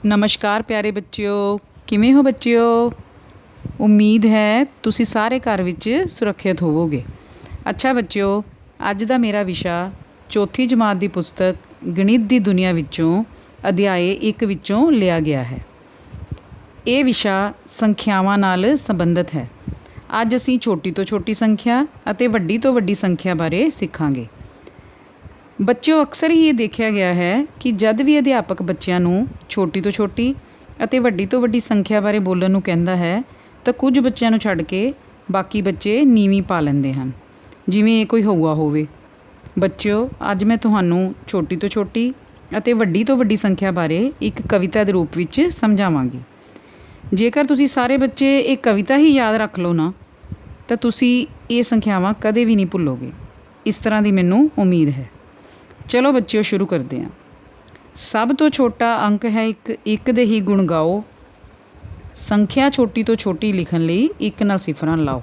नमस्कार प्यारे बच्चिओ, किवें हो बच्चिओ। उम्मीद है तुसी सारे घर विच सुरक्षित होवोगे। अच्छा बच्चिओ, अज दा मेरा विशा चौथी जमात की पुस्तक गणित की दुनिया विचों अध्याय 1 विचों लिया गया है। ये विशा संख्यावां नाल संबंधित है। अज असीं छोटी तो छोटी संख्या अते वड्डी तो वड्डी संख्या बारे सिखांगे। बच्चों, अक्सर ही ये देखा गया है कि जद भी अध्यापक बच्चों नूं छोटी तो छोटी अते वड्डी तो वड्डी संख्या बारे बोलण नूं कहंदा है तो कुछ बच्चों नूं छड्ड के बाकी बच्चे नीवीं पा लैंदे हन, जिवें ये कोई हौआ होवे। बच्चों, अज मैं तुहानूं छोटी तो छोटी अते वड्डी तो वड्डी संख्या बारे एक कविता के रूप विच समझावांगी। जेकर तुसीं सारे बच्चे एक कविता ही याद रख लो ना, तो तुसीं ये संख्यावां कदे भी नहीं भुल्लोगे। इस तरह की मैनूं उम्मीद है। चलो बच्चों, शुरू करते हैं। सब तो छोटा अंक है एक दे ही गुण गाओ, संख्या छोटी तो छोटी लिखण लई एक नाल सिफरां लाओ।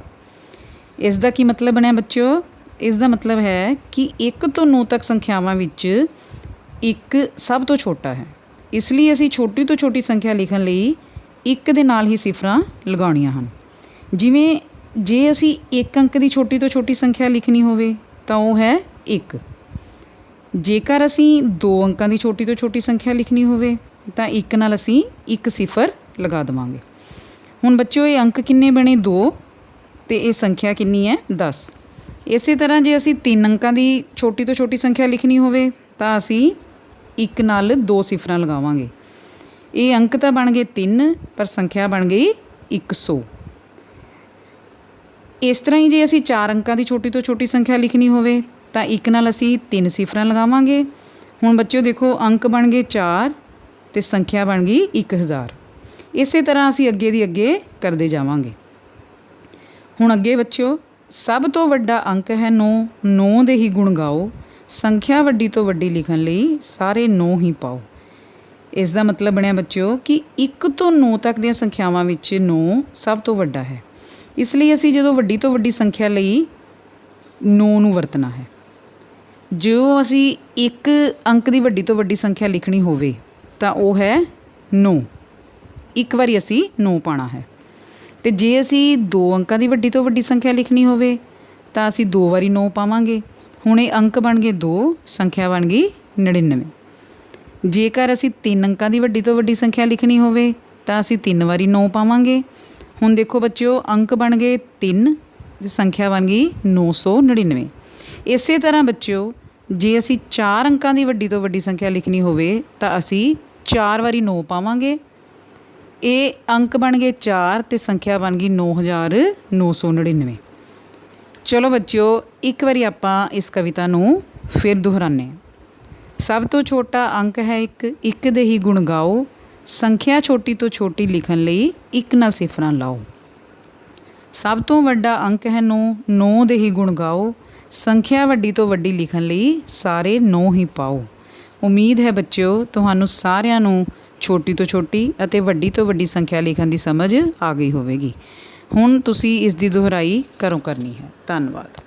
इसका की मतलब बनया बच्चों? इसका मतलब है कि 1 तो 9 तक संख्यावां विच 1 सब तो छोटा है, इसलिए असीं छोटी तो छोटी संख्या लिखण लई 1 दे नाल ही सिफरां लगाउणीਆਂ ਹਨ। जिवें जे असीं 1 अंक की छोटी तो छोटी संख्या लिखनी होवे तां ओह है 1। जेकर असीं 2 अंकों की छोटी तो छोटी संख्या लिखनी होवे तां 1 नाल असीं 1 सिफर लगा देवांगे। हुण बच्चों, ये अंक किन्ने बने? 2 ते ये संख्या किन्नी है? 10। इस तरह जे असीं 3 अंकों की छोटी तो छोटी संख्या लिखनी होवे तां असीं 1 नाल 2 सिफरां लगावांगे। ये अंक तां बन गए 3 पर संख्या बन गई 100। इस तरह ही जे असीं 4 अंकों की छोटी तो छोटी संख्या लिखनी होवे तो 1 नाल असीं 3 सिफरां लगावांगे। हुण बच्चों देखो, अंक बन गए 4 तो संख्या बन गई 1000। इस तरह असीं अगे दी अगे करते जावांगे। हुण अगे बच्चों, सब तो वड्डा अंक है 9, 9 दे ही गुण गाओ, संख्या वड्डी तो वड्डी लिखण लई सारे 9 ही पाओ। इसका मतलब बनया बच्चों कि 1 तो 9 तक दी संख्यावां विच 9 सब तो वड्डा है, इसलिए असीं जदों वड्डी तो वड्डी संख्या लई 9 नूं वरतना है। जो असी 1 अंक की वड्डी तो वड्डी संख्या लिखनी होवे तां ओह है 9। एक बारी असी 9 पाना है। तो जे असी 2 अंकों की वड्डी तो वड्डी संख्या लिखनी होवे तां असी 2 बारी 9 पावांगे। हुण ये अंक बन गए 2, संख्या बन गई 99। जेकर असी 3 अंकों की वड्डी तो वड्डी संख्या लिखनी होवे तां असी 3 बारी 9 पावांगे। हुण देखो बच्चों, अंक बन गए 3, संख्या बन गई 999। इस तरह बच्चों, जे असी 4 अंकों की वड्डी तो वड्डी संख्या लिखनी होवे तो असी 4 बारी 9 पावांगे। ये अंक बन गए 4 तो संख्या बन गई 9999। चलो बच्चों, एक बारी आपां इस कविता नूं फिर दोहराने। सब तो छोटा अंक है एक दे ही गुण गाओ, संख्या छोटी तो छोटी लिखण लई 1 नाल सिफरां लाओ। सब तो वड्डा अंक है 9, 9 दे ही गुण गाओ, संख्या वड्डी तो वड्डी लिखण लई सारे 9 ही पाओ। उम्मीद है बच्चों तुहानूं सारिआं नूं छोटी तो छोटी अते वड्डी तो वड्डी संख्या लिखण दी समझ आ गई होवेगी। हुण तुसीं इस दी दोहराई घरों करनी है। धन्नवाद।